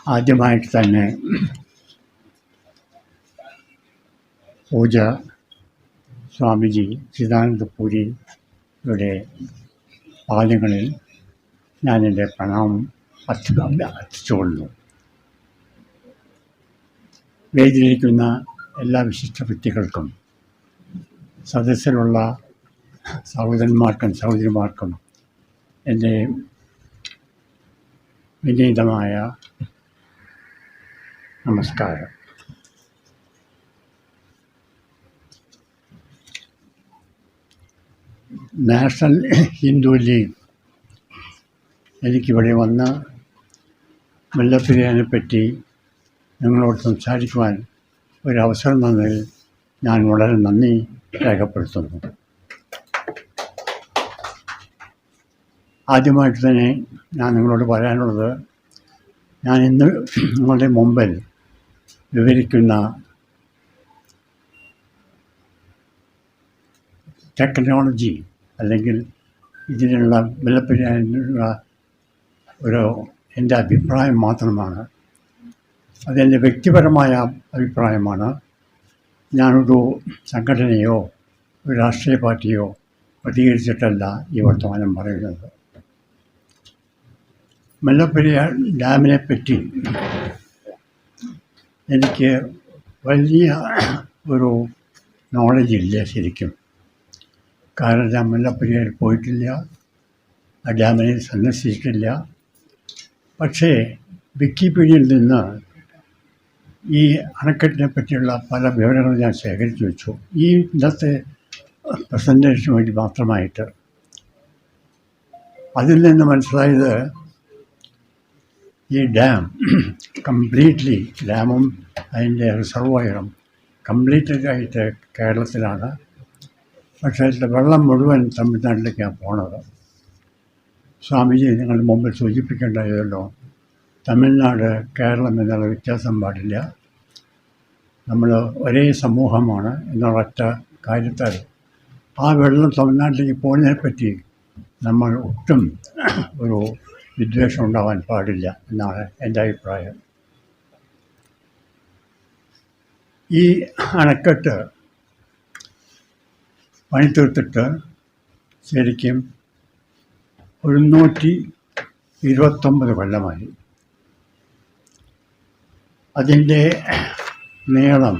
ആദ്യമായിട്ട് തന്നെ പൂജ സ്വാമിജി ചിദാനന്ദപുരിയുടെ പാദങ്ങളിൽ ഞാനെൻ്റെ പ്രണാമം അർപ്പിച്ചുകൊള്ളുന്നു. വേദിയിലിരിക്കുന്ന എല്ലാ വിശിഷ്ട വ്യക്തികൾക്കും സദസ്സിലുള്ള സഹോദരന്മാർക്കും സഹോദരിമാർക്കും എൻ്റെ വിനീതമായ നമസ്കാരം. നാഷണൽ ഹിന്ദു ലീഗ് എനിക്കിവിടെ വന്ന് മുല്ലപ്പെരിയാറിനെ പറ്റി നിങ്ങളോട് സംസാരിക്കുവാൻ ഒരവസരം തന്നതിൽ ഞാൻ വളരെ നന്ദി രേഖപ്പെടുത്തുന്നു. ആദ്യമായിട്ട് തന്നെ ഞാൻ നിങ്ങളോട് പറയാനുള്ളത്, ഞാൻ ഇന്ന് നിങ്ങളുടെ മുമ്പിൽ വിവരിക്കുന്ന ടെക്നോളജി അല്ലെങ്കിൽ ഇതിനുള്ള മുല്ലപ്പെരിയാറിനുള്ള എൻ്റെ അഭിപ്രായം മാത്രമാണ്. അതെൻ്റെ വ്യക്തിപരമായ അഭിപ്രായമാണ്. ഞാനൊരു സംഘടനയോ ഒരു രാഷ്ട്രീയ പാർട്ടിയോ പ്രതികരിച്ചിട്ടല്ല ഈ വർത്തമാനം പറയുന്നത്. മുല്ലപ്പെരിയാർ ഡാമിനെ പറ്റി എനിക്ക് വലിയ ഒരു നോളജ് ഇല്ല ശരിക്കും. കാരണം ഞാൻ മുല്ലപ്പെരിയാറിൽ പോയിട്ടില്ല, ആ ഡാമിനെ സന്ദർശിച്ചിട്ടില്ല. പക്ഷേ വിക്കിപീഡിയയിൽ നിന്ന് ഈ അണക്കെട്ടിനെ പറ്റിയുള്ള പല വിവരങ്ങളും ഞാൻ ശേഖരിച്ചു വെച്ചു, ഈ ഇന്നത്തെ പ്രസൻറ്റേഷന് വേണ്ടി മാത്രമായിട്ട്. അതിൽ നിന്ന് മനസ്സിലായത്, ഈ ഡാം കംപ്ലീറ്റ്ലി, ഡാമും അതിൻ്റെ റിസർവോയറും കംപ്ലീറ്റായിട്ട് കേരളത്തിലാണ്. പക്ഷേ അതിൻ്റെ വെള്ളം മുഴുവൻ തമിഴ്നാട്ടിലേക്കാണ് പോണത്. സ്വാമിജി നിങ്ങളുടെ മുമ്പിൽ സൂചിപ്പിക്കേണ്ടതല്ലോ, തമിഴ്നാട് കേരളം എന്നുള്ള വ്യത്യാസം പാടില്ല. നമ്മൾ ഒരേ സമൂഹമാണ് എന്നൊരൊറ്റ കാര്യത്താൽ ആ വെള്ളം തമിഴ്നാട്ടിലേക്ക് പോകുന്നതിനെപ്പറ്റി നമ്മൾ ഒട്ടും ഒരു വിദ്വേഷം ഉണ്ടാവാൻ പാടില്ല എന്നാണ് എൻ്റെ അഭിപ്രായം. ഈ അണക്കെട്ട് പണി തീർത്തിട്ട് ശരിക്കും 129 കൊല്ലമായി. അതിൻ്റെ നീളം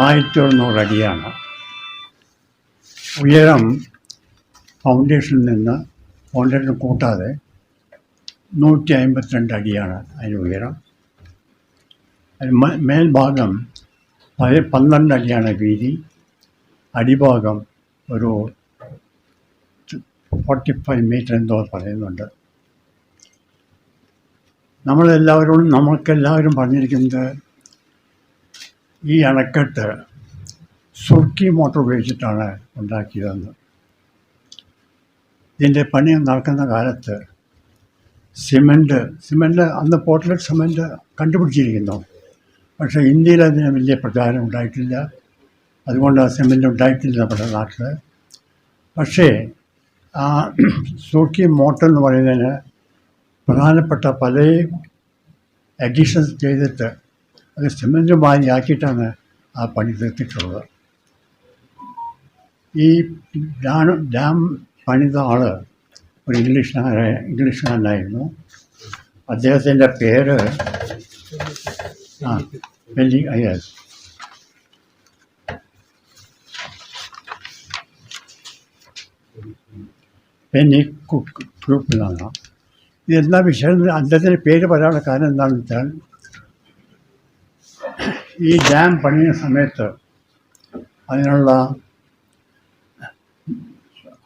1100 അടിയാണ്. ഉയരം ഫൗണ്ടേഷൻ കൂട്ടാതെ 152 അടിയാണ് അതിന് ഉയരം. മേൽഭാഗം 12 അടിയാണ് വീതി. അടിഭാഗം ഒരു 45 മീറ്റർ എന്തോ പറയുന്നുണ്ട്. നമുക്കെല്ലാവരും പറഞ്ഞിരിക്കുന്നത്, ഈ അണക്കെട്ട് സുർക്കി മോട്ടോർ ഉപയോഗിച്ചിട്ടാണ് ഉണ്ടാക്കിയതെന്ന്. ഇതിൻ്റെ പണി നടക്കുന്ന കാലത്ത് സിമൻറ്റ് അന്ന് പോർട്ട്ലൻഡ് സിമൻറ്റ് കണ്ടുപിടിച്ചിരിക്കുന്നു. പക്ഷേ ഇന്ത്യയിൽ അതിന് വലിയ പ്രചാരം ഉണ്ടായിട്ടില്ല. അതുകൊണ്ട് ആ സിമൻറ്റ് ഉണ്ടായിട്ടില്ല നമ്മുടെ നാട്ടിൽ. പക്ഷേ ആ സുർക്കി മോട്ടർ എന്ന് പറയുന്നതിന് പ്രധാനപ്പെട്ട പല അഡീഷൻസ് ചെയ്തിട്ട് അത് സിമൻറ്റ് മാതിരിയാക്കിയിട്ടാണ് ആ പണി തീർത്തിട്ടുള്ളത്. ഈ ഡാം പണിത ആൾ ഒരു ഇംഗ്ലീഷുകാരനായിരുന്നു. അദ്ദേഹത്തിൻ്റെ പേര് പെന്നി കുക്ക് എന്നാണ്. ഇതെന്താ വിഷയം? അദ്ദേഹത്തിൻ്റെ പേര് പറയാനുള്ള കാരണം എന്താണെന്ന് വെച്ചാൽ, ഈ ഡാം പണിയുന്ന സമയത്ത് അതിനുള്ള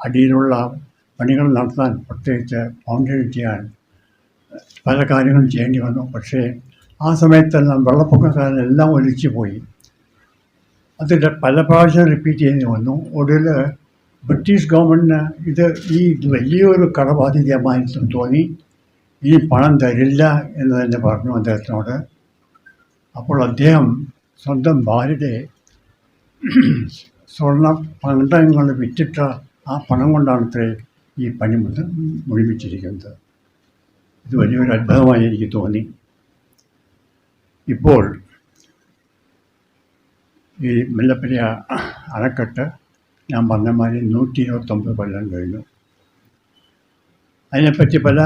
അടിയിലുള്ള പണികൾ നടത്താൻ, പ്രത്യേകിച്ച് ഫൗണ്ടേഷൻ ചെയ്യാൻ പല കാര്യങ്ങളും ചെയ്യേണ്ടി വന്നു. പക്ഷേ ആ സമയത്തെല്ലാം വെള്ളപ്പൊക്ക കാരണം എല്ലാം ഒലിച്ചു പോയി. അതിൻ്റെ പല പ്രാവശ്യം റിപ്പീറ്റ് ചെയ്യേണ്ടി വന്നു. ഒടുവിൽ ബ്രിട്ടീഷ് ഗവൺമെൻറ്റിന് ഇത് വലിയൊരു കടബാധ്യതയായിട്ട് തോന്നി. ഇനി പണം തരില്ല എന്ന് തന്നെ പറഞ്ഞു അദ്ദേഹത്തിനോട്. അപ്പോൾ അദ്ദേഹം സ്വന്തം ഭാര്യയുടെ സ്വർണ്ണ പണ്ടങ്ങൾ വിറ്റിട്ട ആ പണം കൊണ്ടാണ് ഈ പണി മുഴുമിച്ചിരിക്കുന്നത്. ഇത് വലിയൊരു അത്ഭുതമായി എനിക്ക് തോന്നി. ഇപ്പോൾ ഈ മുല്ലപ്പെരിയാർ അണക്കെട്ട് ഞാൻ പറഞ്ഞ മാതിരി 129 കൊല്ലം കഴിഞ്ഞു. അതിനെപ്പറ്റി പല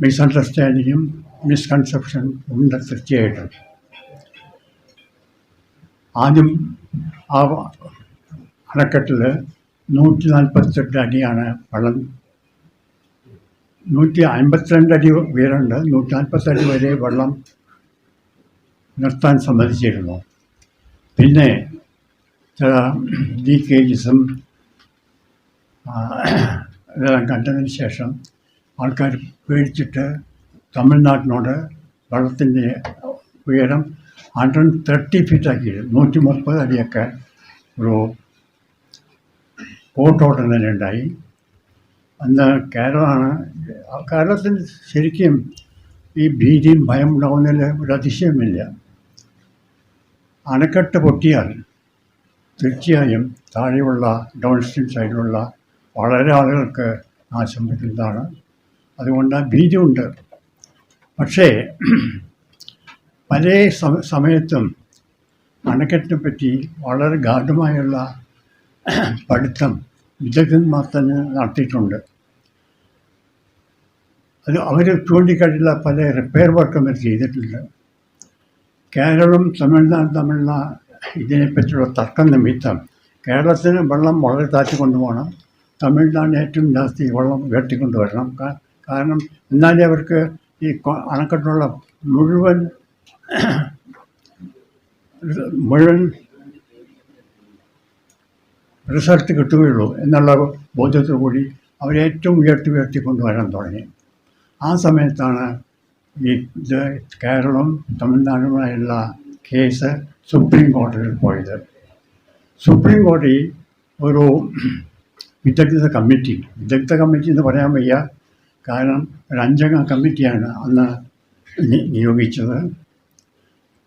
മിസ്അണ്ടർസ്റ്റാൻഡിങ്ങും മിസ്കൺസെപ്ഷൻ ഉണ്ട് തീർച്ചയായിട്ടും. ആദ്യം ആ അണക്കെട്ടിൽ 148 അടിയാണ് വെള്ളം, 152 അടി ഉയരമുണ്ട്. 140 അടി വരെ വെള്ളം നിർത്താൻ സമ്മതിച്ചിരുന്നു. പിന്നെ ചില ലീക്കേജസും ഇതെല്ലാം കണ്ടതിന് ശേഷം ആൾക്കാർ പേടിച്ചിട്ട് തമിഴ്നാട്ടിനോട് വെള്ളത്തിൻ്റെ ഉയരം 130 ഫീറ്റാക്കി, 130 അടിയൊക്കെ ഒരു കോട്ടോട്ടം തന്നെ ഉണ്ടായി. അന്ന് കേരളത്തിൽ ശരിക്കും ഈ ഭീതിയും ഭയം ഉണ്ടാകുന്നതിൽ ഒരു അതിശയമില്ല. അണക്കെട്ട് പൊട്ടിയാൽ തീർച്ചയായും താഴെയുള്ള ഡൗൺ സ്ട്രീം സൈഡിലുള്ള വളരെ ആളുകൾക്ക് നാശം വരുന്നതാണ്. അതുകൊണ്ട് ഭീതിയുണ്ട്. പക്ഷേ പല സമയത്തും അണക്കെട്ടിനെ പറ്റി വളരെ ഗാഢമായുള്ള പഠിത്തം വിദഗ്ധന്മാർ തന്നെ നടത്തിയിട്ടുണ്ട്. അത് അവർ ചൂണ്ടിക്കാട്ടിയുള്ള പല റിപ്പയർ വർക്കും അവർ ചെയ്തിട്ടുണ്ട്. കേരളം തമിഴ്നാട് തമ്മിലുള്ള ഇതിനെപ്പറ്റിയുള്ള തർക്കം നിമിത്തം കേരളത്തിന് വെള്ളം വളരെ താഴ്ത്തി കൊണ്ടുപോകണം, തമിഴ്നാടിന് ഏറ്റവും ജാസ്തി വെള്ളം ഉയർത്തിക്കൊണ്ടുവരണം. കാരണം എന്നാലേ അവർക്ക് ഈ അണക്കെട്ടിനുള്ള മുഴുവൻ റിസൾട്ട് കിട്ടുകയുള്ളൂ എന്നുള്ള ബോധ്യത്തോടു കൂടി അവരേറ്റവും ഉയർത്തി കൊണ്ടുവരാൻ തുടങ്ങി. ആ സമയത്താണ് ഈ കേരളം തമിഴ്നാടുമായുള്ള കേസ് സുപ്രീം കോടതിയിൽ പോയത്. സുപ്രീം കോടതി ഒരു വിദഗ്ധ കമ്മിറ്റി എന്ന് പറയാൻ വയ്യ, കാരണം ഒരു 5 അംഗ കമ്മിറ്റിയാണ് അന്ന് നിയോഗിച്ചത്.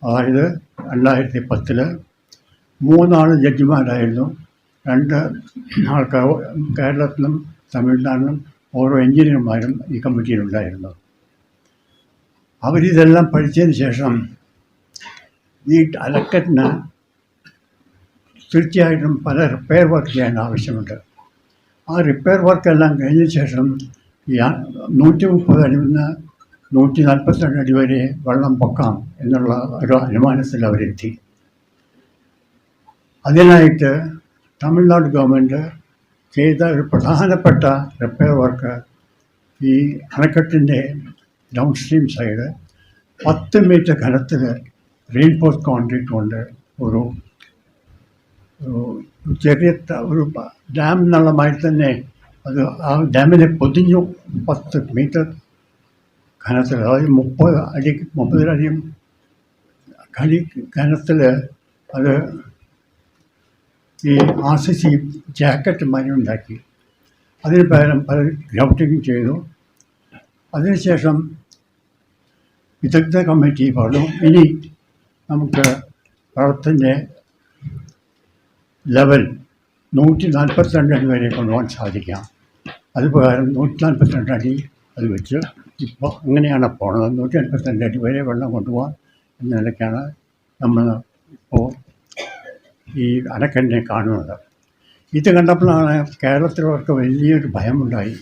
അതായത് 2010 3 ജഡ്ജിമാരായിരുന്നു. 2 ആൾക്കാർ കേരളത്തിലും തമിഴ്നാട്ടിലും ഓരോ എഞ്ചിനീയർമാരും ഈ കമ്മിറ്റിയിലുണ്ടായിരുന്നു. അവരിതെല്ലാം പഠിച്ചതിന് ശേഷം ഈ അണക്കെട്ടിന് തീർച്ചയായിട്ടും പല റിപ്പയർ വർക്ക് ചെയ്യാൻ ആവശ്യമുണ്ട്. ആ റിപ്പയർ വർക്കെല്ലാം കഴിഞ്ഞ ശേഷം ഈ 130 അടി നിന്ന് 142 അടി വരെ വെള്ളം പൊക്കാം എന്നുള്ള ഒരു അനുമാനത്തിൽ അവരെത്തി. അതിനായിട്ട് തമിഴ്നാട് ഗവൺമെൻറ് ചെയ്ത ഒരു പ്രധാനപ്പെട്ട റിപ്പയർ വർക്ക് ഈ അണക്കെട്ടിൻ്റെ ഡൗൺ സ്ട്രീം സൈഡ് 10 മീറ്റർ ഘനത്തിൽ റെയിൻഫോഴ്സ് കോൺക്രീറ്റ് കൊണ്ട് ഒരു ചെറിയ ഒരു ഡാം എന്നുള്ള മാതിരി തന്നെ അത് ആ ഡാമിനെ പൊതിഞ്ഞു 10 മീറ്റർ ഘനത്തിൽ, അതായത് 30 അടിയും ഘനത്തിൽ അത് ഈ RCC ജാക്കറ്റ് മാതിരി ഉണ്ടാക്കി. അതിന് പകരം പല ഗ്രൗട്ടിങ് ചെയ്തു. അതിനുശേഷം വിദഗ്ധ കമ്മിറ്റി പറഞ്ഞു, ഇനി നമുക്ക് വെള്ളത്തിൻ്റെ ലെവൽ 142 അടി വരെ കൊണ്ടുപോകാൻ സാധിക്കാം. അത് പ്രകാരം 142 അടി അത് വെച്ച് ഇപ്പോൾ അങ്ങനെയാണ് പോണത്. 142 അടി വരെ വെള്ളം കൊണ്ടുപോകാൻ എന്ന നിലയ്ക്കാണ് നമ്മൾ ഇപ്പോൾ ഈ അണക്കെട്ടിനെ കാണുന്നത്. ഇത് കണ്ടപ്പോഴാണ് കേരളത്തിലവർക്ക് വലിയൊരു ഭയമുണ്ടായി.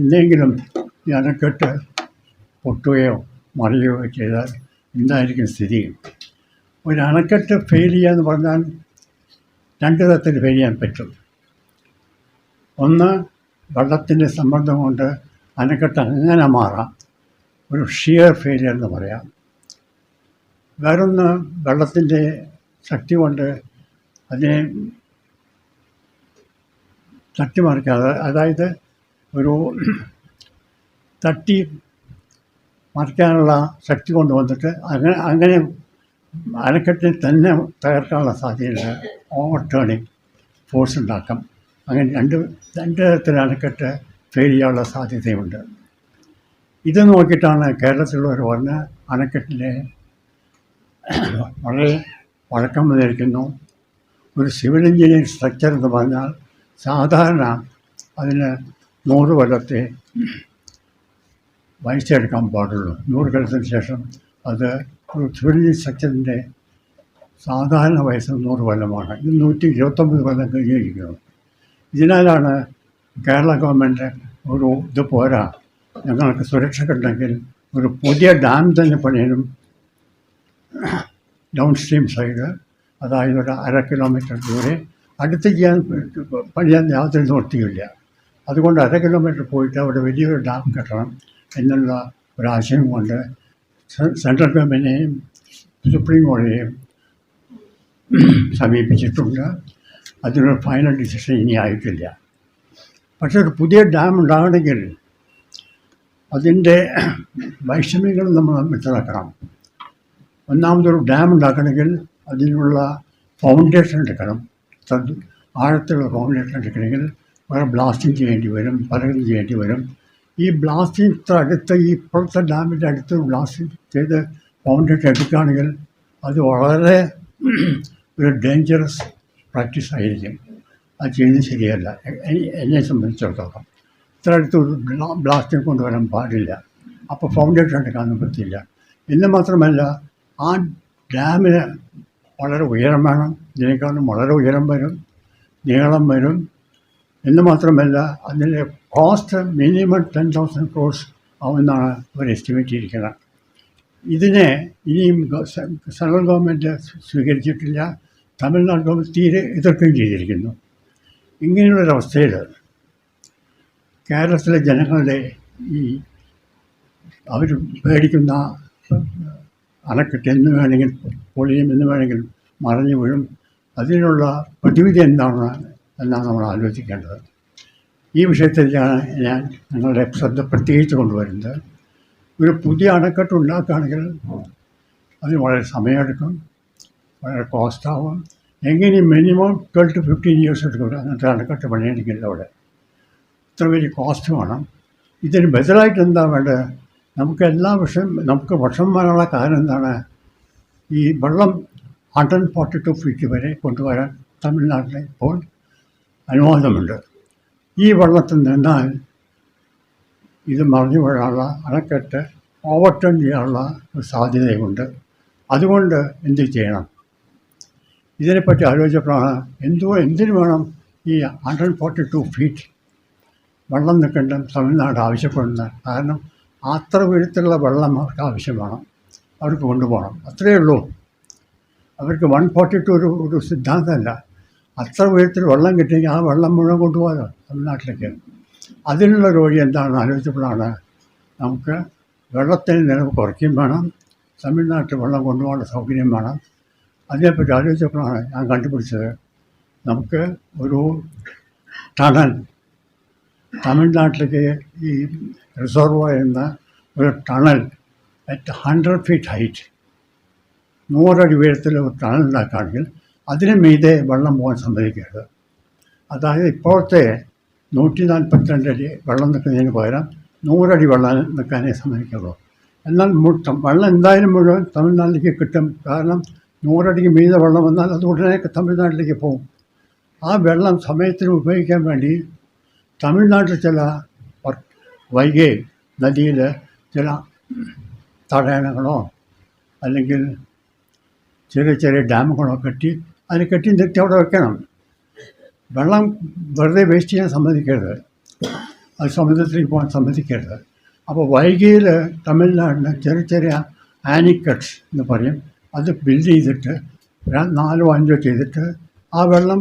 എന്തെങ്കിലും ഈ അണക്കെട്ട് പൊട്ടുകയോ മറിയുകയോ ചെയ്താൽ എന്തായിരിക്കും സ്ഥിതി? ഒരു അണക്കെട്ട് ഫെയിൽ ചെയ്യുക എന്ന് പറഞ്ഞാൽ 2 തരത്തിൽ ഫെയിൽ ചെയ്യാൻ പറ്റും. ഒന്ന്, വെള്ളത്തിൻ്റെ സമ്മർദ്ദം കൊണ്ട് അണക്കെട്ട് അങ്ങനെ മാറാം, ഒരു ഷിയർ ഫെയിലിയർ എന്ന് പറയാം. വേറൊന്ന്, വെള്ളത്തിൻ്റെ ശക്തി കൊണ്ട് അതിനെ തട്ടിമറിക്കാതെ, അതായത് ഒരു തട്ടി മറിക്കാനുള്ള ശക്തി കൊണ്ട് വന്നിട്ട് അങ്ങനെ അണക്കെട്ടിൽ തന്നെ തകർക്കാനുള്ള സാധ്യതയുണ്ട്. ഓവർ ടേണിങ് ഫോഴ്സ് ഉണ്ടാക്കാം. അങ്ങനെ രണ്ട് തരത്തിൽ അണക്കെട്ട് ഫെയിൽ ചെയ്യാനുള്ള സാധ്യതയുണ്ട്. ഇത് നോക്കിയിട്ടാണ് കേരളത്തിലുള്ളവർ പറഞ്ഞ അണക്കെട്ടിലെ വളരെ പഴക്കം വന്നിരിക്കുന്നു. ഒരു സിവിൽ എഞ്ചിനീയറിംഗ് സ്ട്രക്ചർ എന്ന് പറഞ്ഞാൽ സാധാരണ അതിന് 100 കൊല്ലത്തെ വഹിച്ചെടുക്കാൻ പാടുള്ളൂ. 100 കൊല്ലത്തിന് ശേഷം അത് ഒരു സിവിൽ സ്ട്രക്ചറിൻ്റെ സാധാരണ വയസ്സ് 100 കൊല്ലമാണ്. ഇത് 129 കൊല്ലം കഴിഞ്ഞിരിക്കുന്നു. ഇതിനാലാണ് കേരള ഗവൺമെൻറ് ഒരു ഇത് പോരാ, ഞങ്ങൾക്ക് സുരക്ഷയുണ്ടെങ്കിൽ ഒരു പുതിയ ഡാം തന്നെ പണിയണം ഡൗൺ സ്ട്രീം സൈഡ്, അതായത് ഒരു 1/2 കിലോമീറ്റർ ദൂരെ. അടുത്ത് പണിയാൻ യാതൊരു നിവൃത്തിയില്ല. അതുകൊണ്ട് 1/2 കിലോമീറ്റർ പോയിട്ട് അവിടെ വലിയൊരു ഡാം കെട്ടണം എന്നുള്ള ഒരാശയം കൊണ്ട് സെൻട്രൽ ഗവൺമെൻറ്റിനെയും സുപ്രീം കോടതിയെയും സമീപിച്ചിട്ടുണ്ട്. അതിനൊരു ഫൈനൽ ഡിസിഷൻ ഇനി ആയിട്ടില്ല. പക്ഷേ ഒരു പുതിയ ഡാം ഉണ്ടാകണമെങ്കിൽ അതിൻ്റെ വൈഷമ്യങ്ങൾ നമ്മൾ മനസ്സിലാക്കണം. ഒന്നാമതൊരു ഡാം ഉണ്ടാക്കണമെങ്കിൽ അതിനുള്ള ഫൗണ്ടേഷൻ എടുക്കണം. ആഴത്തിലുള്ള ഫൗണ്ടേഷൻ എടുക്കണമെങ്കിൽ വേറെ ബ്ലാസ്റ്റിംഗ് ചെയ്യേണ്ടി വരും, പലതും ചെയ്യേണ്ടി വരും. ഈ ബ്ലാസ്റ്റിംഗ് ഇത്ര അടുത്ത്, ഈ ഇപ്പോഴത്തെ ഡാമിൻ്റെ അടുത്ത് ബ്ലാസ്റ്റിംഗ് ചെയ്ത് ഫൗണ്ടേഷൻ എടുക്കുകയാണെങ്കിൽ അത് വളരെ ഒരു ഡേഞ്ചറസ് പ്രാക്ടീസ് ആയിരിക്കും. അത് ചെയ്യുന്നത് ശരിയല്ല എന്നെ സംബന്ധിച്ചിടത്തോളം. ഇത്ര അടുത്ത് ഒരു ബ്ലാസ്റ്റിംഗ് കൊണ്ടുവരാൻ പാടില്ല. അപ്പോൾ ഫൗണ്ടേഷൻ എടുക്കാനൊന്നും പറ്റില്ല. എന്ന് മാത്രമല്ല, ആ ഡാമിന് വളരെ ഉയരം വേണം. ഇതിനേക്കാളും വളരെ ഉയരം വരും, നീളം വരും. എന്ന് മാത്രമല്ല, അതിൻ്റെ കോസ്റ്റ് മിനിമം 10,000 crores ആവുമെന്നാണ് അവർ എസ്റ്റിമേറ്റ് ചെയ്തിരിക്കുന്നത്. ഇതിനെ ഇനിയും സെൻട്രൽ ഗവൺമെൻറ് സ്വീകരിച്ചിട്ടില്ല. തമിഴ്നാട് ഗവൺമെൻറ് തീരെ എതിർക്കുകയും ചെയ്തിരിക്കുന്നു. ഇങ്ങനെയുള്ളൊരവസ്ഥയിൽ കേരളത്തിലെ ജനങ്ങളുടെ ഈ അവർ പേടിക്കുന്ന അണക്കെട്ട് എന്ന് വേണമെങ്കിൽ പൊളിയും, എന്ന് വേണമെങ്കിൽ മറിഞ്ഞു വീഴും. അതിനുള്ള പ്രതിവിധി എന്നാണ് നമ്മൾ ആലോചിക്കേണ്ടത്. ഈ വിഷയത്തിലാണ് ഞാൻ നിങ്ങളുടെ ശ്രദ്ധ പ്രത്യേകിച്ച് കൊണ്ടുവരുന്നത്. ഒരു പുതിയ അണക്കെട്ട് ഉണ്ടാക്കുകയാണെങ്കിൽ അതിന് വളരെ സമയമെടുക്കും, വളരെ കോസ്റ്റാവും. എങ്ങനെ മിനിമം 12 to 15 years എടുക്കും അങ്ങനത്തെ അണക്കെട്ട് പണിയണമെങ്കിൽ. അവിടെ ഇത്ര വലിയ കോസ്റ്റ് വേണം. ഇതിന് ബദലായിട്ട് എന്താ വേണ്ടത്? നമുക്ക് എല്ലാ നമുക്ക് വർഷം വരാനുള്ള കാരണം എന്താണ്? ഈ വെള്ളം 142 feet വരെ കൊണ്ടുവരാൻ തമിഴ്നാട്ടിൽ ഇപ്പോൾ അനുവാദമുണ്ട്. ഈ വെള്ളത്തിൽ നിന്നാൽ ഇത് മറിഞ്ഞു വീഴാനുള്ള, അണക്കെട്ട് ഓവർടേൺ ചെയ്യാനുള്ള ഒരു സാധ്യതയുണ്ട്. അതുകൊണ്ട് എന്ത് ചെയ്യണം? ഇതിനെപ്പറ്റി ആലോചിച്ചപ്പോഴാണ് എന്തിനു വേണം ഈ 142 feet വെള്ളം നിൽക്കേണ്ട തമിഴ്നാട് ആവശ്യപ്പെടുന്നത്. കാരണം അത്ര ഉയരത്തിലുള്ള വെള്ളം അവർക്ക് ആവശ്യമാണ്, അവർക്ക് കൊണ്ടുപോകണം. അത്രയേ ഉള്ളൂ. അവർക്ക് 142 ഒരു സിദ്ധാന്തമല്ല. അത്ര ഉയരത്തിൽ വെള്ളം കിട്ടിയെങ്കിൽ ആ വെള്ളം മുഴുവൻ കൊണ്ടുപോകാമല്ലോ തമിഴ്നാട്ടിലേക്ക്. അതിനുള്ളൊരു വഴി എന്താണെന്ന് ആലോചിച്ചപ്പോഴാണ് നമുക്ക് വെള്ളത്തിന് നിലവ് കുറയ്ക്കുകയും വേണം, തമിഴ്നാട്ടിൽ വെള്ളം കൊണ്ടുപോകാനുള്ള സൗകര്യം വേണം. അതിനെപ്പറ്റി ആലോചിച്ചപ്പോഴാണ് ഞാൻ കണ്ടുപിടിച്ചത്, നമുക്ക് ഒരു ടണൽ തമിഴ്നാട്ടിലേക്ക് ഈ റിസർവോയർ എന്ന ഒരു ടണൽ അറ്റ് 100 feet ഹൈറ്റ്, 100 അടി ഉയരത്തിൽ ഒരു ടണൽ ഉണ്ടാക്കുകയാണെങ്കിൽ അതിന് മീതെ വെള്ളം പോകാൻ സമ്മതിക്കരുത്. അതായത് ഇപ്പോഴത്തെ 142 അടി വെള്ളം നിൽക്കുന്നതിന് പകരം 100 അടി വെള്ളം നിൽക്കാനേ സമ്മതിക്കുള്ളൂ. എന്നാൽ വെള്ളം എന്തായാലും മുഴുവൻ തമിഴ്നാട്ടിലേക്ക് കിട്ടും. കാരണം 100 അടിക്ക് മീതെ വെള്ളം വന്നാൽ അത് ഉടനെ തമിഴ്നാട്ടിലേക്ക് പോകും. ആ വെള്ളം സമയത്തിന് ഉപയോഗിക്കാൻ വേണ്ടി തമിഴ്നാട്ടിൽ ചില വൈഗൈ നദിയിൽ ചില തടയണകളോ അല്ലെങ്കിൽ ചെറിയ ചെറിയ ഡാമുകളോ കെട്ടി നിർത്തി അവിടെ വെക്കണം. വെള്ളം വെറുതെ വേസ്റ്റ് ചെയ്യാൻ സമ്മതിക്കരുത്, അത് സമുദ്രത്തിലേക്ക് പോകാൻ സമ്മതിക്കരുത്. അപ്പോൾ വൈഗയിൽ തമിഴ്നാടിന് ചെറിയ ചെറിയ ആനിക്കട്ട്സ് എന്ന് പറയും, അത് ബിൽഡ് ചെയ്തിട്ട് 4 or 5 ചെയ്തിട്ട് ആ വെള്ളം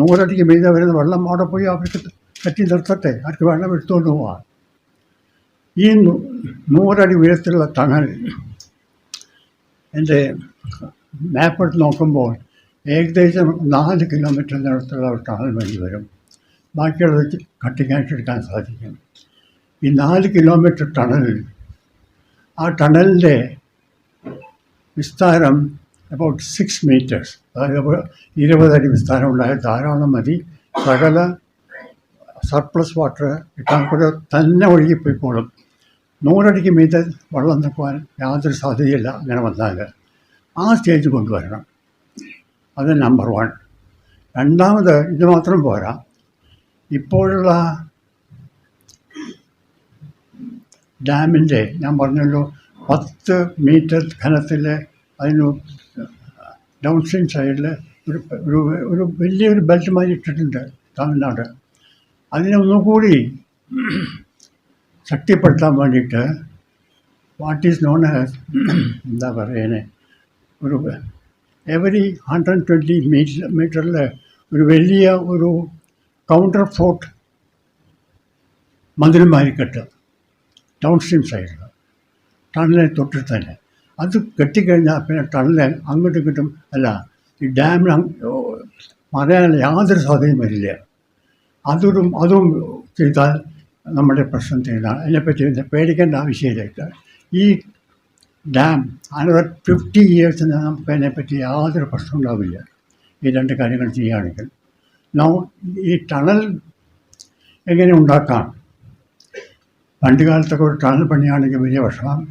100 അടിക്ക് മീതെ വരുന്ന വെള്ളം അവിടെ പോയി അവർക്ക് കെട്ടി നിർത്തട്ടെ, അവർക്ക് വെള്ളം എടുത്തുകൊണ്ട് പോവാം. ഈ 100 അടി ഉയരത്തിലുള്ള ടണൽ എൻ്റെ മാപ്പെടുത്ത് നോക്കുമ്പോൾ ഏകദേശം 4 kilometer നീളത്തിലുള്ള ഒരു ടണൽ വേണ്ടി വരും. ബാക്കിയുള്ളത് കട്ടിങ്ങായിട്ട് എടുക്കാൻ സാധിക്കും. ഈ 4 kilometer ടണലിൽ ആ ടണലിൻ്റെ വിസ്താരം about 6 meters, അതായത് 20 അടി വിസ്താരം ഉണ്ടായാൽ ധാരാളം മതി. സകല സർപ്ലസ് വാട്ടർ ഇട്ടാൽ കൂടെ തന്നെ ഒഴുകിപ്പോയിക്കോളും. 100 അടിക്ക് മീതെ വെള്ളം നിൽക്കുവാൻ യാതൊരു സാധ്യതയില്ല. അങ്ങനെ വന്നാൽ ആ സ്റ്റേജ് കൊണ്ടുവരണം. അത് നമ്പർ 1. രണ്ടാമത്, ഇത് മാത്രം പോരാ, ഇപ്പോഴുള്ള ഡാമിൻ്റെ ഞാൻ പറഞ്ഞല്ലോ 10 മീറ്റർ ഘനത്തിൽ അതിന് ഡൗൺ സ്ട്രീം സൈഡിൽ ഒരു ഒരു ഒരു വലിയൊരു ബെൽറ്റ് മാതിരി ഇട്ടിട്ടുണ്ട് തമിഴ്നാട്. അതിനെ ഒന്നുകൂടി ശക്തിപ്പെടുത്താൻ വേണ്ടിയിട്ട് വാട്ട് ഈസ് നോൺ ആസ് എന്താ പറയുന്നത്, ഒരു എവറി 120 മീറ്ററിൽ ഒരു വലിയ ഒരു കൗണ്ടർ ഫോർട്ട് മതിലുമാരി കെട്ടുക ഡൗൺ സ്ട്രീം സൈഡിൽ ടണലിനെ തൊട്ടിട്ട് തന്നെ. അത് കെട്ടിക്കഴിഞ്ഞാൽ പിന്നെ ടണല് അങ്ങോട്ടും ഇങ്ങോട്ടും അല്ല, ഈ ഡാമിന് മറയാൻ യാതൊരു സാധ്യതയും വരില്ല. അതും ചെയ്താൽ നമ്മുടെ പ്രശ്നം ചെയ്താണ്. അതിനെപ്പറ്റി പേടിക്കേണ്ട ആവശ്യമില്ല. ഈ ഡാം അനദർ 50 ഇയേഴ്സിന് നമുക്ക് അതിനെപ്പറ്റി യാതൊരു പ്രശ്നം ഉണ്ടാവില്ല ഈ രണ്ട് കാര്യങ്ങൾ ചെയ്യുകയാണെങ്കിൽ. ഈ ടണൽ എങ്ങനെ ഉണ്ടാക്കാം? പണ്ട് കാലത്തൊക്കെ ഒരു ടണൽ പണിയാണെങ്കിൽ വലിയ വിഷമം.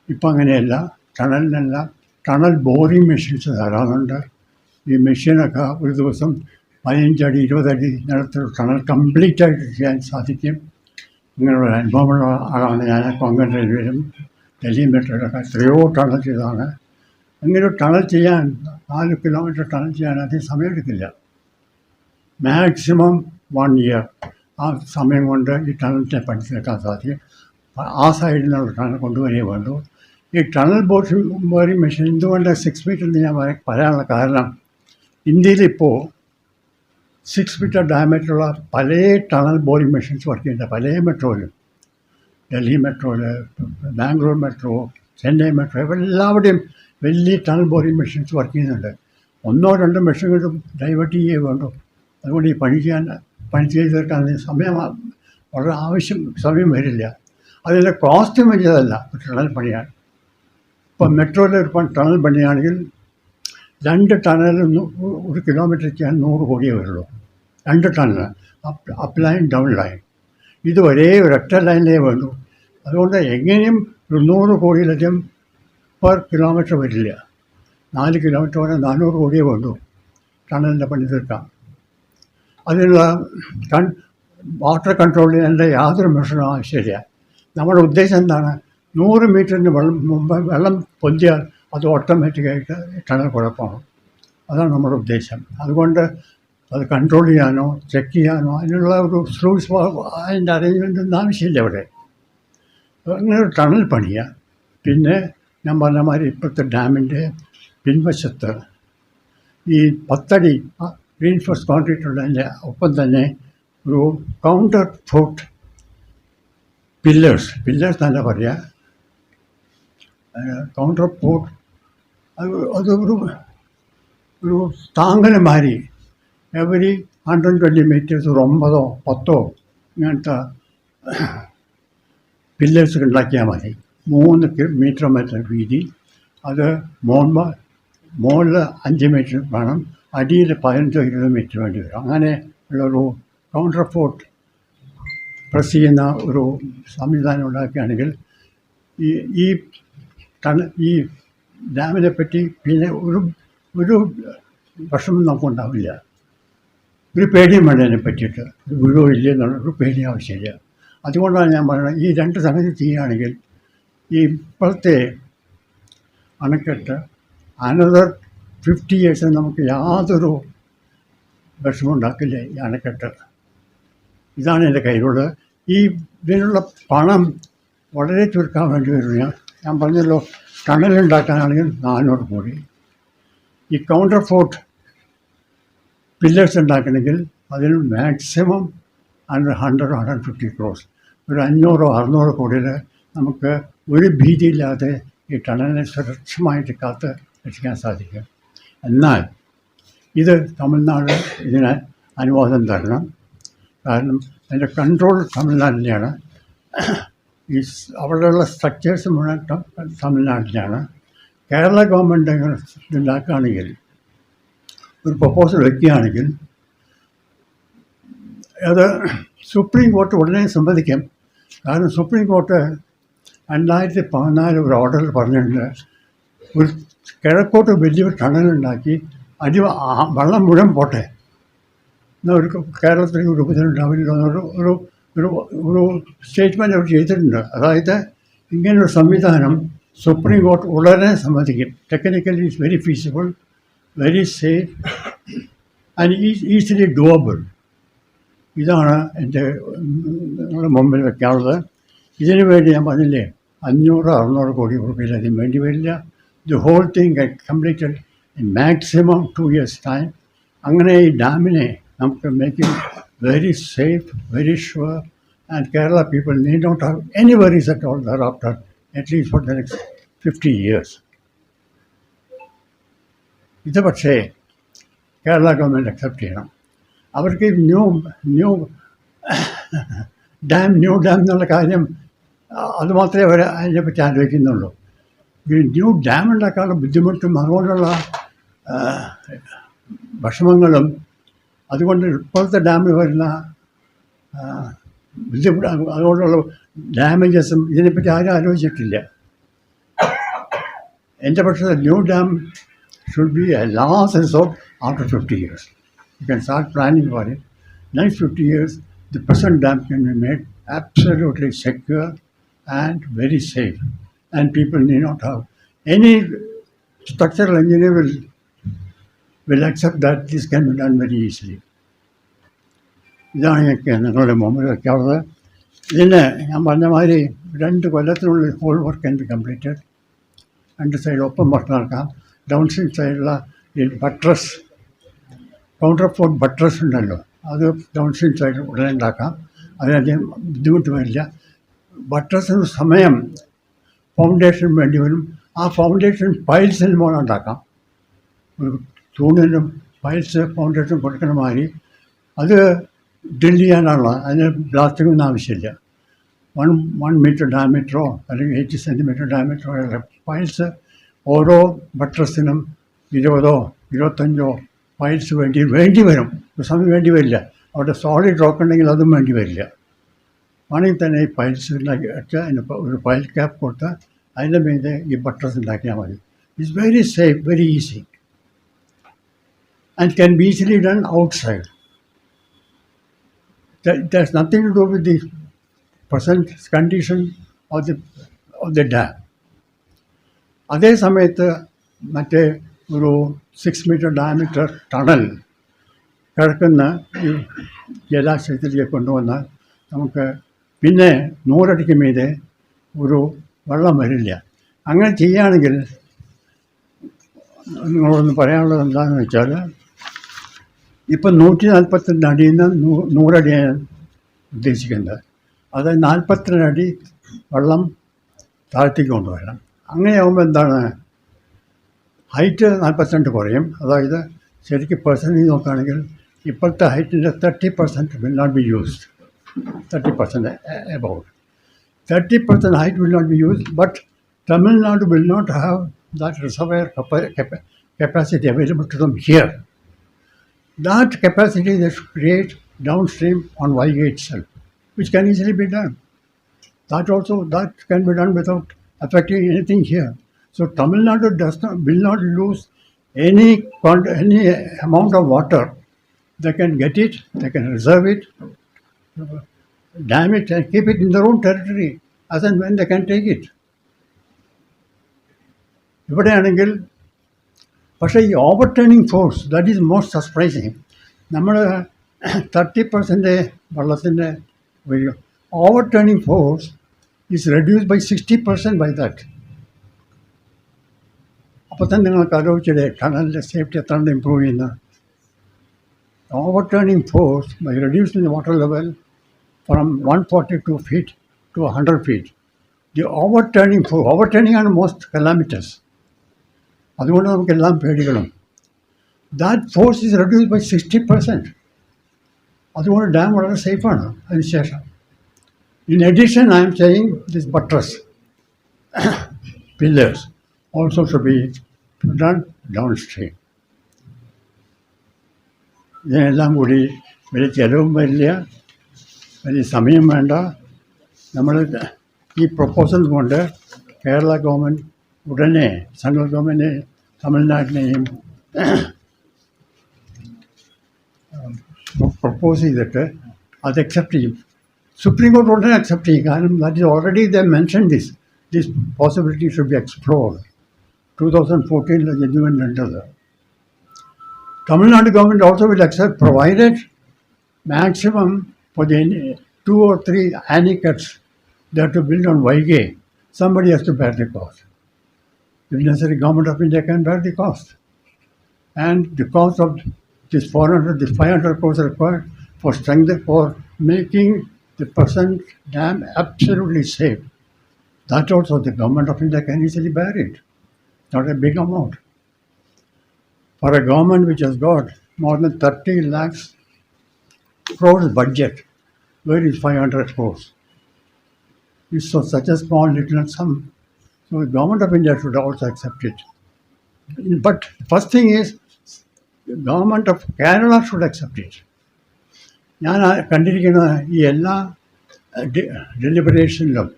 ഇപ്പം അങ്ങനെയല്ല. ടണലിനെല്ലാം ടണൽ ബോറിങ് മെഷീൻസ് ധാരാളമുണ്ട്. ഈ മെഷീനൊക്കെ ഒരു ദിവസം 15 അടി 20 അടി നിലത്തൊരു ടണൽ കംപ്ലീറ്റ് ആയിട്ട് ചെയ്യാൻ സാധിക്കും. ഇങ്ങനെയുള്ള അനുഭവമുള്ള ആളാണ് ഞാൻ. കൊങ്കൺ റെയിൽവേയിലും ഡൽഹി മെട്രോയിലൊക്കെ എത്രയോ ടണൽ ചെയ്തതാണ്. ഇങ്ങനെ ഒരു ടണൽ ചെയ്യാൻ 4 കിലോമീറ്റർ ടണൽ ചെയ്യാൻ അധികം സമയമെടുക്കില്ല. മാക്സിമം 1 ഇയർ ആ സമയം കൊണ്ട് ഈ ടണലിനെ പഠിച്ചെടുക്കാൻ സാധിക്കും. ആ സൈഡിൽ നിന്നുള്ള ടണൽ കൊണ്ടുവരികയേ വേണ്ടൂ. ഈ ടണൽ ബോറിങ് മെഷീൻ എന്തുകൊണ്ട് 6 മീറ്റർ എന്ന് ഞാൻ പറയാനുള്ള കാരണം, ഇന്ത്യയിലിപ്പോൾ 6 മീറ്റർ ഡയമീറ്ററുള്ള പല ടണൽ ബോറിങ് മെഷീൻസ് വർക്ക് ചെയ്യുന്നുണ്ട്. പല മെട്രോയിലും, ഡൽഹി മെട്രോയിൽ, ബാംഗ്ലൂർ മെട്രോ, ചെന്നൈ മെട്രോ, എല്ലാവിടെയും വലിയ ടണൽ ബോറിങ് മെഷീൻസ് വർക്ക് ചെയ്യുന്നുണ്ട്. 1-2 മെഷീനുകളും ഡൈവേർട്ട് ചെയ്യേ വേണ്ടു. അതുകൊണ്ട് ഈ പണി ചെയ്ത് തീർക്കാൻ വളരെ സമയം വരില്ല. അതിൻ്റെ കോസ്റ്റ് വലിയതല്ല ടണൽ പണിയാൻ. ഇപ്പം മെട്രോയിൽ ഒരു ടണൽ പണിയാണെങ്കിൽ 2 ടണലിൽ 1 കിലോമീറ്റർ ചെയ്യാൻ 100 കോടിയേ വരുള്ളൂ. 2 tunnel up line down line. ഇത് ഒരേ ഒരൊറ്റ ലൈനിലേ വേണ്ടൂ. അതുകൊണ്ട് എങ്ങനെയും 100 കോടിയിലധികം പെർ കിലോമീറ്റർ വരില്ല. 4 കിലോമീറ്റർ വരെ 400 കോടിയേ വേണ്ടൂ ടണലിൻ്റെ പണി തീർക്കാം. അതിനുള്ള വാട്ടർ കൺട്രോൾ ചെയ്യേണ്ട യാതൊരു മെഷീനും ആവശ്യമില്ല. നമ്മുടെ ഉദ്ദേശം എന്താണ്? 100 മീറ്ററിന് വെള്ളം പൊന്തിയാൽ അത് ഓട്ടോമാറ്റിക്കായിട്ട് ടണൽ കുഴപ്പമാണ്. അതാണ് നമ്മുടെ ഉദ്ദേശം. അതുകൊണ്ട് അത് കൺട്രോൾ ചെയ്യാനോ ചെക്ക് ചെയ്യാനോ അതിനുള്ള ഒരു സ്ലൂസ് അതിൻ്റെ അറേഞ്ച്മെൻ്റ് ഒന്നും ആവശ്യമില്ല ഇവിടെ. അങ്ങനെ ഒരു ടണൽ പണിയുക. പിന്നെ ഞാൻ പറഞ്ഞ മാതിരി ഇപ്പോഴത്തെ ഡാമിൻ്റെ പിൻവശത്ത് ഈ 10 അടി റീൻഫോഴ്സ് കോൺക്രീറ്റ് ഉള്ളതിൻ്റെ ഒപ്പം തന്നെ ഒരു കൗണ്ടർ ഫോർട്ട് പില്ലേഴ്സ് തന്നെ പറയുക. കൗണ്ടർ ഫോർട്ട് അത് ഒരു താങ്ങൽ മാതിരി എവരി 120 മീറ്റേഴ്സ് ഒരു 9 10 ഇങ്ങനത്തെ പില്ലേഴ്സ് ഉണ്ടാക്കിയാൽ മതി. 3 മീറ്റർ മറ്റേ വീതി. അത് മുകളിൽ 5 മീറ്റർ വേണം, അടിയിൽ 15-20 മീറ്റർ വേണ്ടി വരും. അങ്ങനെ ഉള്ളൊരു കൗണ്ടർ ഫോർട്ട് പ്രസ് ചെയ്യുന്ന ഒരു സംവിധാനം ഉണ്ടാക്കുകയാണെങ്കിൽ ഈ ഡാമിനെ പറ്റി പിന്നെ ഒരു വിഷമം നമുക്കുണ്ടാവില്ല. ഒരു പേടിയും വേണ്ട അതിനെ പറ്റിയിട്ട്. വീഴോ ഇല്ല എന്നുള്ളൊരു പേടി ആവശ്യമില്ല. അതുകൊണ്ടാണ് ഞാൻ പറയുന്നത്, ഈ 2 സംഗതി ചെയ്യുകയാണെങ്കിൽ ഈ ഇപ്പോഴത്തെ അണക്കെട്ട് അനദർ 50 ഇയേഴ്സിന് നമുക്ക് യാതൊരു വിഷമം ഉണ്ടാക്കില്ല ഈ അണക്കെട്ട്. ഇതാണ് എൻ്റെ കയ്യിലുള്ളത്. ഇതിനുള്ള പണം വളരെ ചുരുക്കാൻ വേണ്ടി വരും. ഞാൻ പറഞ്ഞല്ലോ, ടണലുണ്ടാക്കാനാണെങ്കിൽ 400 കോടി. ഈ കൗണ്ടർ ഫോർട്ട് പില്ലേഴ്സ് ഉണ്ടാക്കണമെങ്കിൽ അതിന് മാക്സിമം 100-150 ക്രോസ്. ഒരു 500-600 കോടിയിൽ നമുക്ക് ഒരു ഭീതിയില്ലാതെ ഈ ടണലിനെ സുരക്ഷിതമായിട്ട് കാത്ത് രക്ഷിക്കാൻ സാധിക്കും. എന്നാൽ ഇത് തമിഴ്നാട് ഇതിന് അനുവാദം തരണം. കാരണം അതിൻ്റെ കൺട്രോൾ തമിഴ്നാടിൻ്റെയാണ്. അവിടെയുള്ള സ്ട്രക്ചേഴ്സ് മുഴുവൻ തമിഴ്നാട്ടിലാണ്. കേരള ഗവൺമെൻറ് ഇതുണ്ടാക്കുകയാണെങ്കിൽ, ഒരു പ്രപ്പോസൽ വയ്ക്കുകയാണെങ്കിൽ അത് സുപ്രീം കോർട്ട് ഉടനെ സമ്മതിക്കും. കാരണം സുപ്രീം കോർട്ട് 2014 ഒരു ഓർഡറിൽ പറഞ്ഞിട്ടുണ്ട്, ഒരു കിഴക്കോട്ട് വലിയൊരു ടണലുണ്ടാക്കി വെള്ളം മുഴുവൻ പോട്ടെ, എന്നാൽ ഒരു കേരളത്തിൽ ഒരു ഉപജനം ഉണ്ടാവില്ല ഒരു ഒരു സ്റ്റേറ്റ്മെൻറ്റ് അവർ ചെയ്തിട്ടുണ്ട്. അതായത് ഇങ്ങനൊരു സംവിധാനം സുപ്രീം കോർട്ട് ഉടനെ സമ്മതിക്കും. Technically it's very feasible, very safe and easily doable. ഇതാണ് എൻ്റെ നിങ്ങളുടെ മുമ്പിൽ വയ്ക്കാനുള്ളത്. ഇതിനു വേണ്ടി ഞാൻ പറഞ്ഞില്ലേ 500-600 കോടി രൂപയിലധികം വേണ്ടി വരില്ല. The whole thing get completed in maximum 2 years time. അങ്ങനെ ഈ ഡാമിനെ നമുക്ക് make it very safe, very sure, and Kerala people need not have any worries at all thereafter, at least for the next 50 years. ഇത് പക്ഷേ Kerala government accept ചെയ്യണം. അവർക്ക് new dam എന്നുള്ള കാര്യം അതുമാത്രമേ അവർ അതിനെപ്പറ്റി ആലോചിക്കുന്നുള്ളൂ. ഈ ന്യൂ ഡാം ഉണ്ടാക്കാനുള്ള ബുദ്ധിമുട്ടും അതുകൊണ്ടുള്ള വിഷമങ്ങളും അതുകൊണ്ട് ഇപ്പോഴത്തെ ഡാമിൽ വരുന്ന ബുദ്ധിമുട്ട് അതുകൊണ്ടുള്ള ഡാമേജസും ഇതിനെപ്പറ്റി ആരും ആലോചിച്ചിട്ടില്ല. എൻ്റെ പക്ഷേ new dam should be a last resort after 50 years. You can start planning for it. Next 50 years, the present dam can be made absolutely secure and very safe. And people need not have any structural engineer will accept that this can be done very easily. ഇതാണ് എനിക്ക് നിങ്ങളുടെ മുമ്പിൽ വയ്ക്കാവുന്നത്. ഇതിന് ഞാൻ പറഞ്ഞ മാതിരി 2 കൊല്ലത്തിനുള്ളിൽ whole work can be completed. 2 side ഒപ്പം വർക്ക് നടക്കാം. ഡൗൺ സ്ട്രീം സൈഡിലുള്ള ഈ ബട്രസ്, കൗണ്ടർ ഫോർട്ട് ബട്രസ് ഉണ്ടല്ലോ, അത് ഡൗൺ സ്ട്രീം സൈഡിൽ ഉടനെ ഉണ്ടാക്കാം. അതിനധികം ബുദ്ധിമുട്ട് വരില്ല. ബട്രസിന് സമയം ഫൗണ്ടേഷൻ വേണ്ടി വരും. ആ ഫൗണ്ടേഷൻ പൈൽസിന് മുകളിൽ ഉണ്ടാക്കാം. ഒരു തൂണിനും പൈൽസ് ഫൗണ്ടേഷൻ കൊടുക്കുന്ന മാതിരി അത് ഡ്രിൽ ചെയ്യാനുള്ള, അതിന് ബ്ലാസ്റ്റിങ്ങൊന്നും ആവശ്യമില്ല. 1 meter ഡയമീറ്ററോ അല്ലെങ്കിൽ 80 centimeter ഡയമീറ്ററോ പൈൽസ് ഓരോ ബട്രസിനും 20 25 പൈൽസ് വേണ്ടി വരും. ഒരു സമയം വേണ്ടി വരില്ല. അവിടെ സോളിഡ് റോക്ക് ഉണ്ടെങ്കിൽ അതും വേണ്ടി വരില്ല. വേണമെങ്കിൽ തന്നെ ഈ പൈൽസ് ഉണ്ടാക്കി വെച്ച് അതിന് ഒരു പൈൽ ക്യാപ്പ് കൊടുത്ത് അതിൻ്റെ മീതെ ഈ ബട്രസ് ഉണ്ടാക്കിയാൽ മതി. It's very safe, very easy and can be easily done outside. It has nothing to do with the present condition of the dam. അതേ സമയത്ത് മറ്റേ ഒരു 6 meter ഡയമീറ്റർ ടണൽ കിഴക്കുന്ന ഈ ജലാശയത്തിലേക്ക് കൊണ്ടുവന്നാൽ നമുക്ക് പിന്നെ 100 അടിക്ക് മീതെ ഒരു വെള്ളം വരില്ല. അങ്ങനെ ചെയ്യുകയാണെങ്കിൽ നിങ്ങളോടൊന്ന് പറയാനുള്ളത് എന്താണെന്ന് വെച്ചാൽ, ഇപ്പം 142 അടിയിൽ നിന്ന് 100 അടിയാണ് ഉദ്ദേശിക്കുന്നത്. അത് 42 അടി വെള്ളം താഴത്തേക്ക് കൊണ്ടുവരണം. അങ്ങനെയാകുമ്പോൾ എന്താണ്, ഹൈറ്റ് 42 കുറയും. അതായത് ശരിക്കും പെർസെൻറ്റേജ് നോക്കുകയാണെങ്കിൽ ഇപ്പോഴത്തെ ഹൈറ്റിൻ്റെ 30% will not be used. 30% about 30% height will not be used, but Tamil Nadu will not have that reservoir capacity available to them here. That capacity they should create downstream on Vaigai itself, which can easily be done. That can be done without affecting anything here. So Tamil Nadu will not lose any amount of water. They can get it, they can reserve it, dam it and keep it in their own territory as and when they can take it. ഇവിടെയാണെങ്കിൽ പക്ഷേ ഈ overturning force, that is most surprising. നമ്മൾ 30% വെള്ളത്തിൻ്റെ overturning force is reduced by 60% by that. അപ്പോൾ തന്നെ നിങ്ങൾക്ക് ആലോചിച്ചില്ലേ ടണലിൻ്റെ സേഫ്റ്റി എത്ര ഇമ്പ്രൂവ് ചെയ്യുന്ന. Overturning force by reducing the water level from 142 feet to 100 feet. The overturning ആണ് most calamitous. അതുകൊണ്ട് നമുക്കെല്ലാം പേടികളും. That force is reduced by 60%. അതുകൊണ്ട് ഡാം വളരെ സേഫാണ്. അതിനുശേഷം in addition I am saying this buttress pillars also should be done downstream. ഇതിനെല്ലാം കൂടി വലിയ ചിലവും വരില്ല, വലിയ സമയം വേണ്ട. നമ്മൾ ഈ പ്രപ്പോസൽ കൊണ്ട് കേരള ഗവൺമെൻറ് ഉടനെ സെൻട്രൽ ഗവൺമെൻറ് തമിഴ്നാട്ടിനെയും പ്രപ്പോസ് ചെയ്തിട്ട് അത് അക്സെപ്റ്റ് ചെയ്യും. Supreme Court wouldn't accept it. That is already they mentioned this. This possibility should be explored. 2014 judgment entered. Tamil Nadu government also will accept, provided maximum for the 2 or 3 anicuts they have to build on Vaigay. Somebody has to bear the cost. If necessary, government of India can bear the cost. And the cost of this 400, this 500 crores required for strength, for making the present dam absolutely safe. That also the government of India can easily bear it. Not a big amount. For a government which has got more than 30 lakhs crores budget, where is 500 crores? It's such a small little sum. So the government of India should also accept it. But first thing is, the government of Kerala should accept it. ഞാൻ കണ്ടിരിക്കുന്ന ഈ എല്ലാ ഡെലിബറേഷനിലും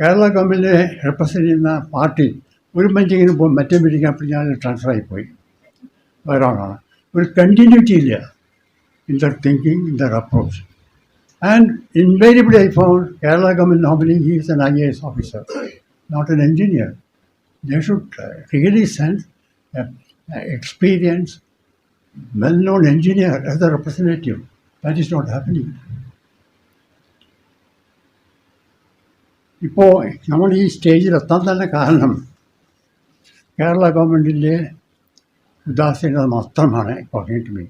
കേരള ഗവൺമെൻറ്റിനെ represent ചെയ്യുന്ന party ഒരു മീറ്റിങ്ങിന് പോകും, മറ്റേ meeting അപ്പോൾ ഞാൻ ട്രാൻസ്ഫർ ആയിപ്പോയി, വേറെ ആളാണ്. ഒരു കണ്ടിന്യൂറ്റി ഇല്ല in their thinking, in their approach. And invariably I found Kerala government normally he is an IAS officer, not an engineer. They should really send an experienced, well-known engineer as a representative. That is not happening. ഇപ്പോൾ നമ്മൾ ഈ സ്റ്റേജിൽ എത്താൻ തന്നെ കാരണം കേരള ഗവൺമെൻറ്റിൻ്റെ ഉദാസീനത മാത്രമാണ് according to me.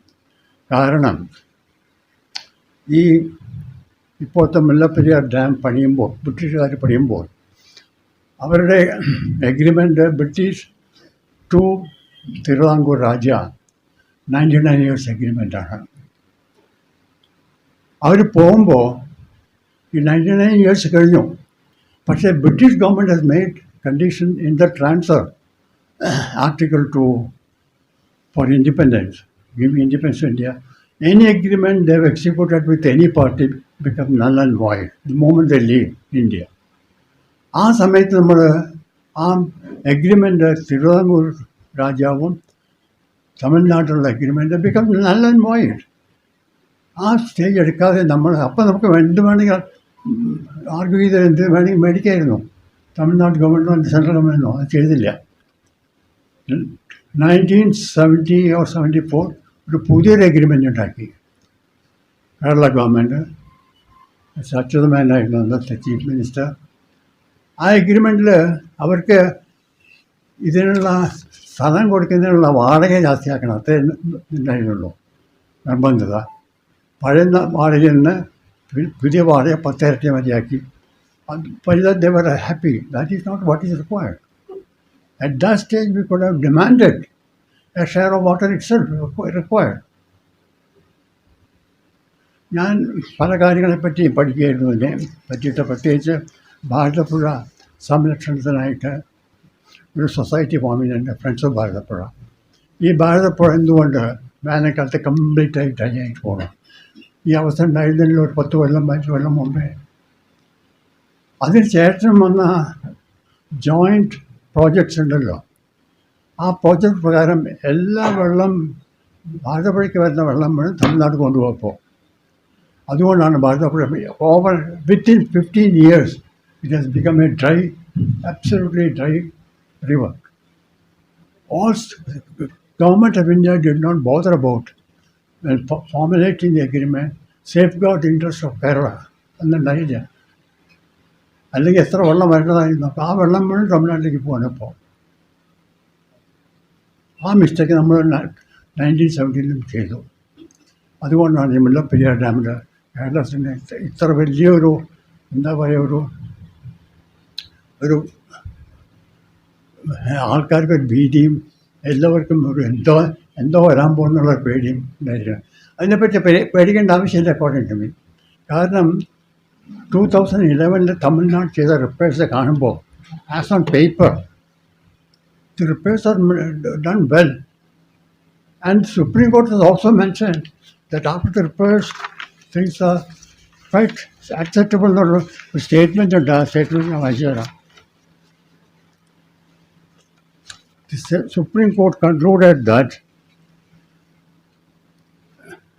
കാരണം ഈ ഇപ്പോഴത്തെ മുല്ലപ്പെരിയാർ ഡാം പണിയുമ്പോൾ, ബ്രിട്ടീഷുകാർ പണിയുമ്പോൾ അവരുടെ agreement British to Thiruvithamkoor Raja 99 years എഗ്രിമെൻ്റാണ്. അവർ പോകുമ്പോൾ ഈ 99 years കഴിഞ്ഞു. പക്ഷേ British government has made condition in the transfer article 2 for independence, giving independence to India. Any agreement they have executed with any party become null and void the moment they leave India. ആ സമയത്ത് നമ്മൾ ആ agreement Thiruvithamkoor രാജാവും തമിഴ്നാട്ടിലുള്ള agreement become null and void. ആ stage എടുക്കാതെ നമ്മൾ അപ്പം നമുക്ക് എന്ത് വേണമെങ്കിൽ ആർഗ്യൂ ചെയ്ത് എന്ത് വേണമെങ്കിൽ മേടിക്കായിരുന്നു. തമിഴ്നാട് ഗവൺമെൻറ്റോ സെൻട്രൽ ഗവൺമെൻറ്റോ അത് ചെയ്തില്ല. 1970 or 74 ഒരു പുതിയൊരു എഗ്രിമെൻ്റ് ഉണ്ടാക്കി കേരള ഗവൺമെൻറ്. അച്യുതമേനോനായിരുന്നു അന്നത്തെ ചീഫ് മിനിസ്റ്റർ. ആ എഗ്രിമെൻറ്റിൽ അവർക്ക് ഇതിനുള്ള സ്ഥലം കൊടുക്കുന്നതിനുള്ള വാടക ജാസ്തിയാക്കണം, അത്രേ ഉണ്ടായിരുന്നുള്ളൂ നിർബന്ധത. പഴയ വാടകയിൽ നിന്ന് പുതിയ വാടക 10 ഇരട്ടി മതിയാക്കി. they were happy. That is not what is required. At that stage we could have demanded a share of water itself required. ഞാൻ പല കാര്യങ്ങളെപ്പറ്റി പഠിക്കുകയായിരുന്നു. ഇതിനെ പറ്റിയിട്ട് പ്രത്യേകിച്ച് ഭാരതപ്പുഴ സംരക്ഷണത്തിനായിട്ട് ഒരു സൊസൈറ്റി ഫോം ചെയ്യുന്നുണ്ട്, ഫ്രണ്ട്സ് ഓഫ് ഭാരതപ്പുഴ. ഈ ഭാരതപ്പുഴ എന്തുകൊണ്ട് വേനൽക്കാലത്ത് കംപ്ലീറ്റായി ഡ്രൈ ആയിട്ട് പോകണം? ഈ അവസ്ഥ ഉണ്ടായിരുന്നതിൽ ഒരു 10 കൊല്ലം 15 കൊല്ലം മുമ്പേ. അതിന് ശേഷം വന്ന ജോയിൻറ്റ് പ്രോജക്ട്സ് ഉണ്ടല്ലോ, ആ പ്രോജക്റ്റ് പ്രകാരം എല്ലാ വെള്ളം ഭാരതപ്പുഴയ്ക്ക് വരുന്ന വെള്ളം മുഴുവൻ തമിഴ്നാട് കൊണ്ടുപോയപ്പോൾ അതുകൊണ്ടാണ് Bharathapuzha within 15 years it has become a dry, absolutely dry river. All government of India did not bother about when formulating the agreement safeguard interest of Kerala എന്നുണ്ടായില്ല. അല്ലെങ്കിൽ എത്ര വെള്ളം വരേണ്ടതായിരുന്നു. അപ്പോൾ ആ വെള്ളം മുഴുവൻ തമിഴ്നാട്ടിലേക്ക് പോകാനിപ്പോൾ. ആ മിസ്റ്റേക്ക് നമ്മൾ 1970 ചെയ്തു. അതുകൊണ്ടാണ് ഈ മുല്ലപ്പെരിയാർ ഡാമിൽ കേരളത്തിൻ്റെ ഇത്ര വലിയൊരു എന്താ പറയുക ഒരു ആൾക്കാർക്കൊരു ഭീതിയും എല്ലാവർക്കും ഒരു എന്തോ വരാൻ പോകുന്നുള്ള പേടിയും ഉണ്ടായിരുന്നു. അതിനെപ്പറ്റി പേടിക്കേണ്ട ആവശ്യമില്ല അക്കോർഡിംഗ് ടു മീ. കാരണം 2011 തമിഴ്നാട് ചെയ്ത റിപ്പയർസ് കാണുമ്പോൾ as on paper the repairs are done well. And Supreme Court has also mentioned that after the repairs, things are quite acceptable. The statement of Ajara. The Supreme Court concluded that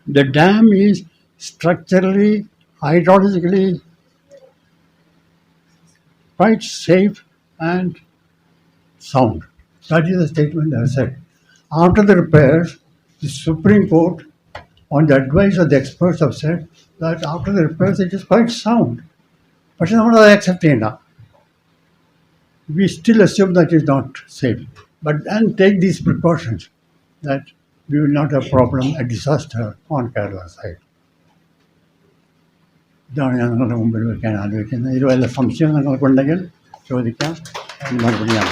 the dam is structurally, hydrologically quite safe and sound. That is the statement I said. After the repairs, the Supreme Court, on the advice of the experts, have said that after the repairs it is quite sound. പക്ഷെ നമ്മളത് accept ചെയ്യണ്ട. We still assume that it is not safe. But then take these precautions that we will not have problem, a disaster on Kerala side. ഇതാണ് ഞാൻ നിങ്ങളുടെ മുമ്പിൽ വയ്ക്കാൻ ആലോചിക്കുന്നത്. ഇതിൽ വല്ല സംശയം നിങ്ങൾക്കുണ്ടെങ്കിൽ ചോദിക്കാം, മറുപടിയാണ്.